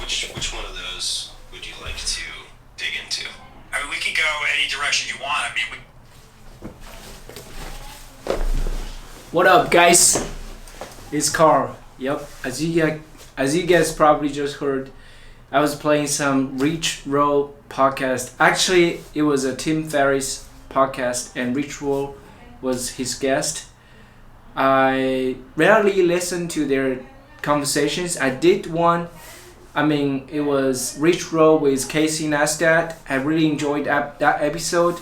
Which one of those would you like to dig into? I mean, we can go any direction you want. I mean, What up, guys? It's Carl. Yep, as you guys probably just heard, I was playing some Rich Roll podcast. Actually, it was a Tim Ferriss podcast, and Rich Roll was his guest. I rarely listen to their conversations. I did one. I mean, it was Rich Roll with Casey Neistat. I really enjoyed that episode.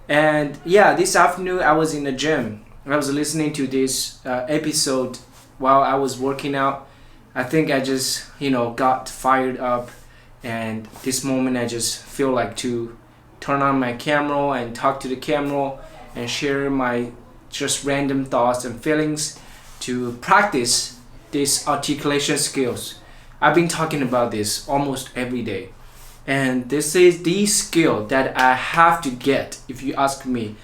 And yeah, this afternoon I was in the gym. I was listening to this episode while I was working out. I think I just, got fired up. And this moment I just feel like to turn on my camera and talk to the camera and share my just random thoughts and feelings to practice these articulation skills. I've been talking about this almost every day. And this is the skill that I have to get if you ask me,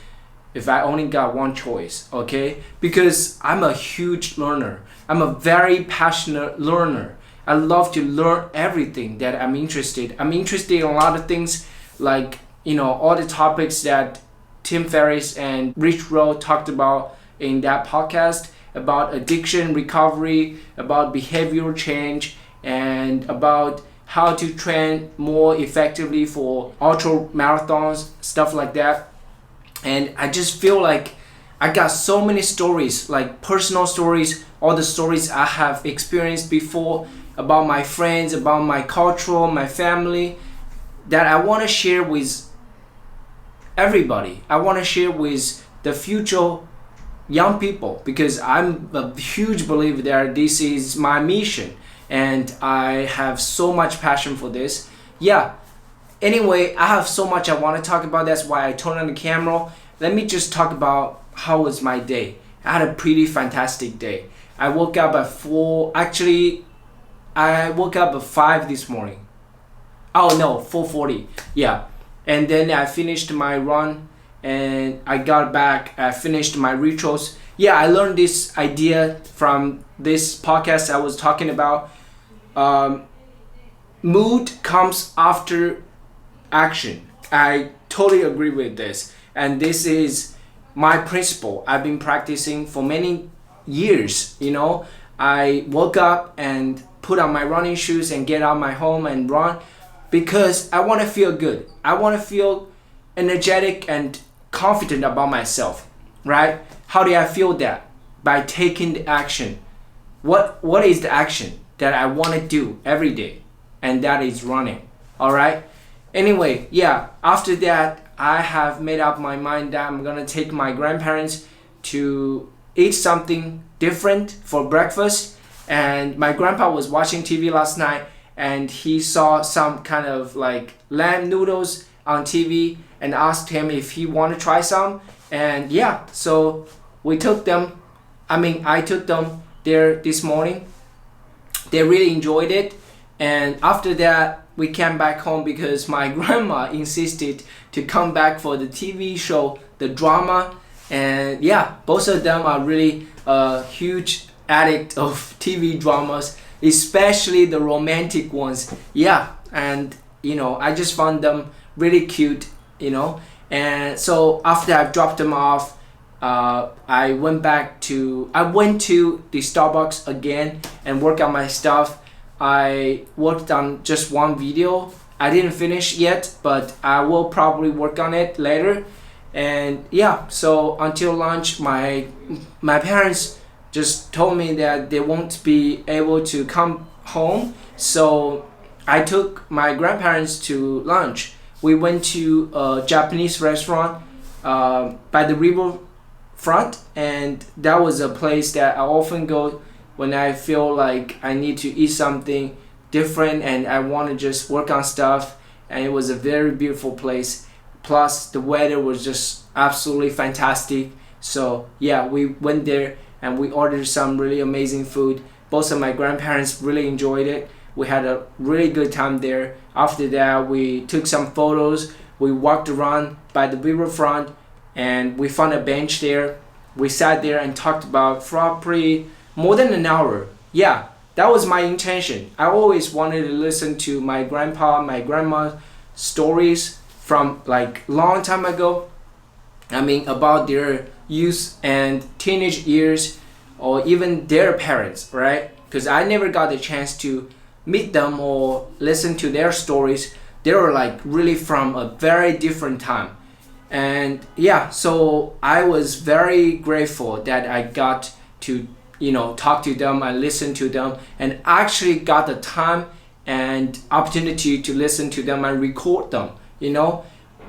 if I only got one choice, okay? Because I'm a huge learner. I'm a very passionate learner. I love to learn everything that I'm interested. I'm interested in a lot of things like, all the topics that Tim Ferriss and Rich Roll talked about in that podcast about addiction recovery, about behavioral change, and about how to train more effectively for ultra marathons, stuff like that. And I just feel like I got so many stories, like personal stories, all the stories I have experienced before about my friends, about my culture, my family, that I want to share with everybody. I want to share with the future young people because I'm a huge believer that this is my mission and I have so much passion for this. Yeah. Anyway, I have so much I want to talk about. That's why I turned on the camera. Let me just talk about how was my day. I had a pretty fantastic day. I woke up at 4. Actually, I woke up at 5 this morning. Oh no, 4:40. Yeah. And then I finished my run and I got back. I finished my rituals. Yeah, I learned this idea from this podcast I was talking about. Mood comes after action. I totally agree with this. And this is my principle I've been practicing for many years. I woke up and put on my running shoes and get out my home and run because I want to feel good. I want to feel energetic and confident about myself, right? How do I feel that? By taking the action. What is the action that I want to do every day? And that is running, all right? Anyway, yeah, after that, I have made up my mind that I'm gonna take my grandparents to eat something different for breakfast. And my grandpa was watching TV last night and he saw some kind of like lamb noodles on TV and asked him if he want to try some. And yeah, so I took them there this morning. They really enjoyed it. And after that, we came back home because my grandma insisted to come back for the TV show, the drama. And yeah, both of them are really a huge addict of TV dramas, especially the romantic ones. Yeah, and I just found them really cute, And so after I dropped them off, I went to the Starbucks again and worked on my stuff. I worked on just one video. I didn't finish yet, but I will probably work on it later. And yeah, so until lunch, my parents just told me that they won't be able to come home. So I took my grandparents to lunch. We went to a Japanese restaurant by the river front, and that was a place that I often go when I feel like I need to eat something different and I want to just work on stuff. And it was a very beautiful place. Plus the weather was just absolutely fantastic. So yeah, we went there and we ordered some really amazing food. Both of my grandparents really enjoyed it. We had a really good time there. After that, we took some photos. We walked around by the riverfront and we found a bench there. We sat there and talked about probably more than an hour. Yeah, that was my intention. I always wanted to listen to my grandpa, my grandma stories from like long time ago. I mean, about their youth and teenage years, or even their parents, right? Because I never got the chance to meet them or listen to their stories. They were like really from a very different time. And yeah, so I was very grateful that I got to, talk to them and listen to them, and actually got the time and opportunity to listen to them and record them.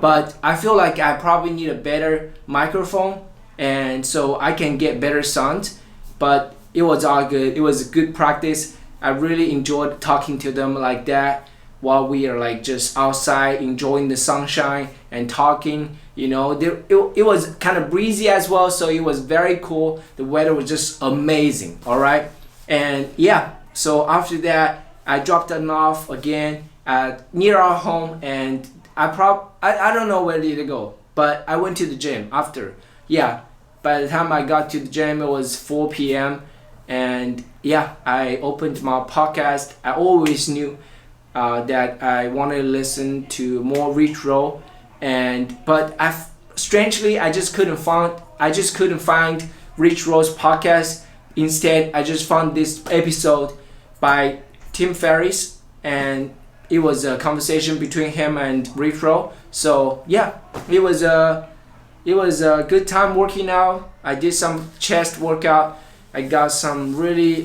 But I feel like I probably need a better microphone, and so I can get better sound. But it was all good. It was a good practice. I really enjoyed talking to them like that while we are like just outside enjoying the sunshine and talking. It was kind of breezy as well, so it was very cool. The weather was just amazing. All right, and yeah. So after that, I dropped them off again at near our home, and I don't know where to go, but I went to the gym after. Yeah, by the time I got to the gym, it was 4 p.m. And yeah, I opened my podcast. I always knew that I wanted to listen to more retro, but strangely I just couldn't find Retro's podcast. Instead, I just found this episode by Tim Ferriss, and it was a conversation between him and Retro. So yeah, it was a good time working out. I did some chest workout. I got some really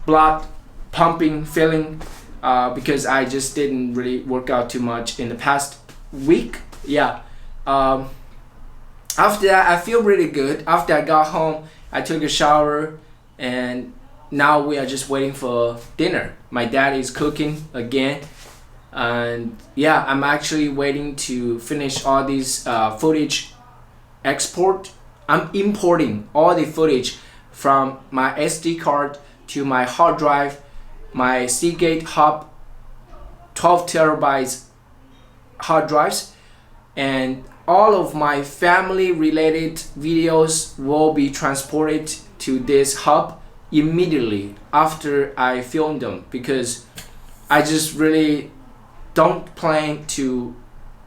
blood pumping feeling because I just didn't really work out too much in the past week. Yeah. After that, I feel really good. After I got home, I took a shower, and now we are just waiting for dinner. My dad is cooking again, and yeah, I'm actually waiting to finish all these footage export. I'm importing all the footage from my SD card to my hard drive, my Seagate Hub 12 terabytes hard drives, and all of my family related videos will be transported to this hub immediately after I film them, because I just really don't plan to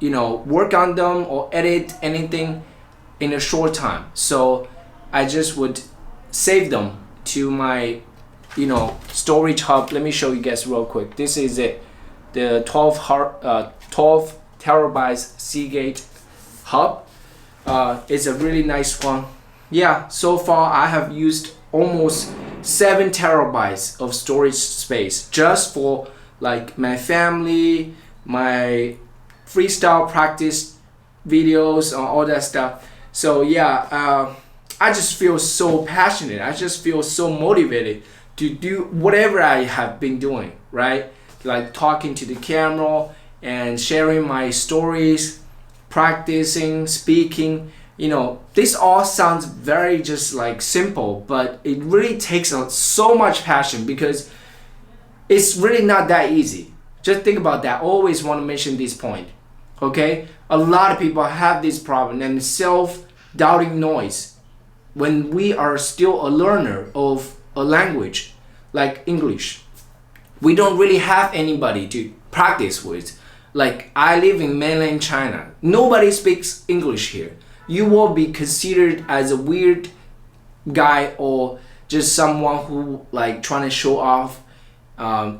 work on them or edit anything in a short time. So I just would save them to my storage hub. Let me show you guys real quick. This is it, the 12 terabytes Seagate hub. It's a really nice one. Yeah, so far I have used almost 7 terabytes of storage space just for like my family, my freestyle practice videos, and all that stuff. So yeah, I just feel so passionate. I just feel so motivated to do whatever I have been doing, right? Like talking to the camera and sharing my stories, practicing, speaking. This all sounds very just like simple, but it really takes so much passion, because it's really not that easy. Just think about that. Always want to mention this point. Okay? A lot of people have this problem and self-doubting noise when we are still a learner of a language like English. We don't really have anybody to practice with. Like, I live in mainland China. Nobody speaks English here. You will be considered as a weird guy, or just someone who like trying to show off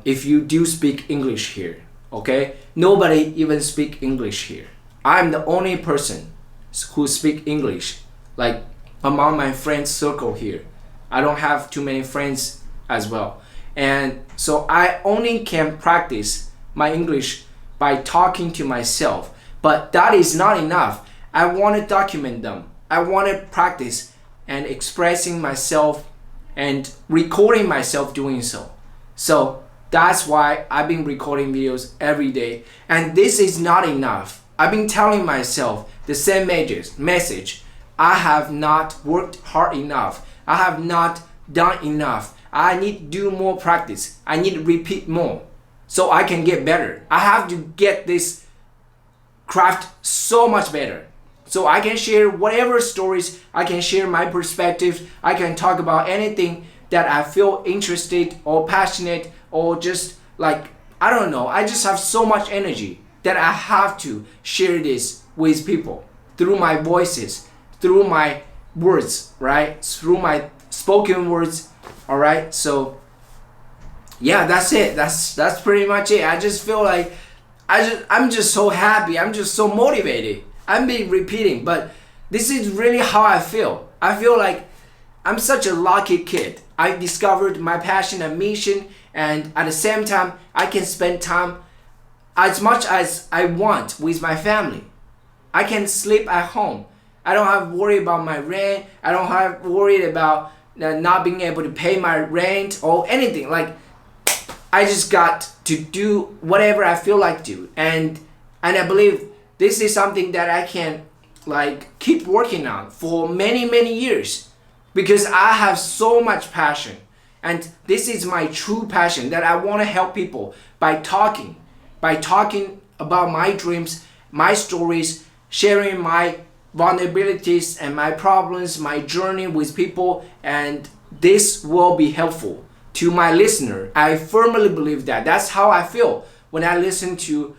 if you do speak English here. Okay? Nobody even speak English here. I'm the only person who speak English, like among my friends circle here. I don't have too many friends as well. And so I only can practice my English by talking to myself. But that is not enough. I want to document them. I want to practice and expressing myself and recording myself doing so. So that's why I've been recording videos every day. And this is not enough. I've been telling myself the same message. I have not worked hard enough. I have not done enough. I need to do more practice. I need to repeat more so I can get better. I have to get this craft so much better. So I can share whatever stories, I can share my perspective, I can talk about anything that I feel interested or passionate or just like, I don't know, I just have so much energy that I have to share this with people through my voices, through my words, right? Through my spoken words, all right? So yeah, that's it. That's pretty much it. I just feel like I'm just so happy. I'm just so motivated. I've been repeating, but this is really how I feel. I feel like I'm such a lucky kid. I discovered my passion and mission, and at the same time, I can spend time as much as I want with my family. I can sleep at home. I don't have to worry about my rent. I don't have to worry about not being able to pay my rent or anything. Like, I just got to do whatever I feel like do, and I believe this is something that I can like keep working on for many years, because I have so much passion, and this is my true passion that I want to help people by talking about my dreams, my stories, sharing my vulnerabilities and my problems, my journey with people, and this will be helpful to my listener. I firmly believe that. That's how I feel when I listen to,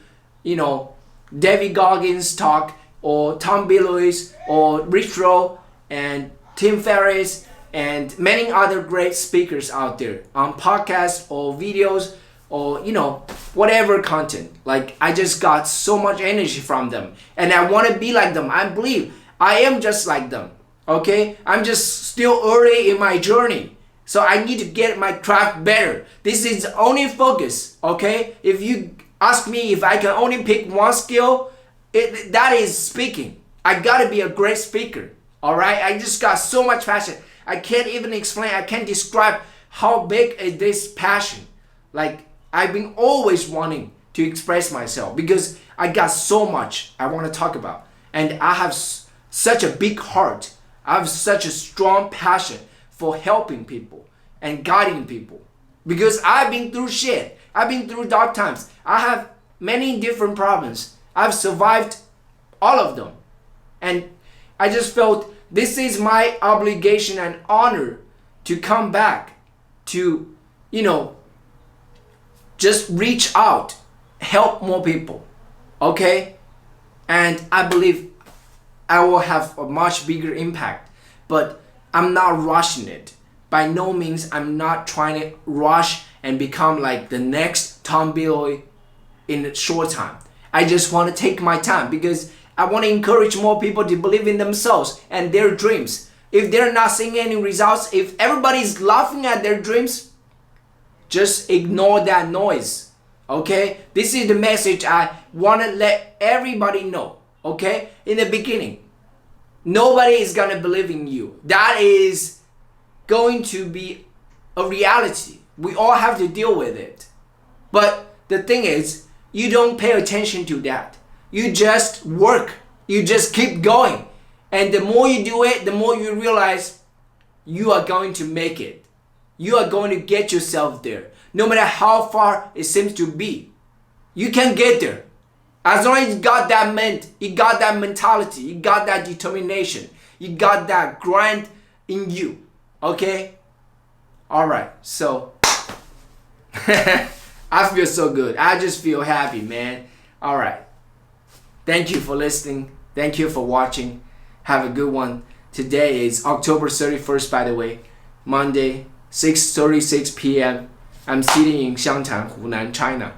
David Goggins talk, or Tom Bilyeu, or Rich Roll, and Tim Ferriss, and many other great speakers out there on podcasts or videos or whatever content. Like, I just got so much energy from them, and I want to be like them. I believe I am just like them. Okay, I'm just still early in my journey. So I need to get my craft better. This is only focus, okay? If you ask me if I can only pick one skill, that is speaking. I gotta be a great speaker, all right? I just got so much passion. I can't even explain, I can't describe how big is this passion. Like, I've been always wanting to express myself because I got so much I want to talk about. And I have such a big heart. I have such a strong passion for helping people and guiding people, because I've been through shit. I've been through dark times. I have many different problems. I've survived all of them, and I just felt this is my obligation and honor to come back to just reach out, help more people, okay? And I believe I will have a much bigger impact, but I'm not rushing it. By no means, I'm not trying to rush and become like the next Tom Bilyeu in a short time. I just want to take my time because I want to encourage more people to believe in themselves and their dreams. If they're not seeing any results, if everybody's laughing at their dreams, just ignore that noise, okay? This is the message I want to let everybody know, okay? In the beginning, nobody is going to believe in you. That is going to be a reality. We all have to deal with it. But the thing is, you don't pay attention to that. You just work. You just keep going. And the more you do it, the more you realize you are going to make it. You are going to get yourself there. No matter how far it seems to be, you can get there. As long as you got that mentality, you got that determination, you got that grind in you. Okay? Alright, so I feel so good. I just feel happy, man. Alright. Thank you for listening. Thank you for watching. Have a good one. Today is October 31st, by the way. Monday, 6:36 p.m. I'm sitting in Xiangtan, Hunan, China.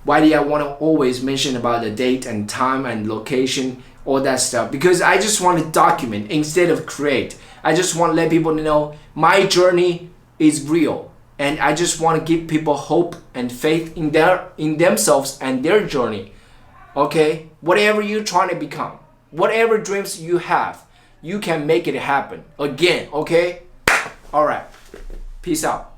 Why do I want to always mention about the date and time and location, all that stuff? Because I just want to document instead of create. I just want to let people know my journey is real. And I just want to give people hope and faith in themselves and their journey. Okay? Whatever you're trying to become, whatever dreams you have, you can make it happen. Again, okay? Alright. Peace out.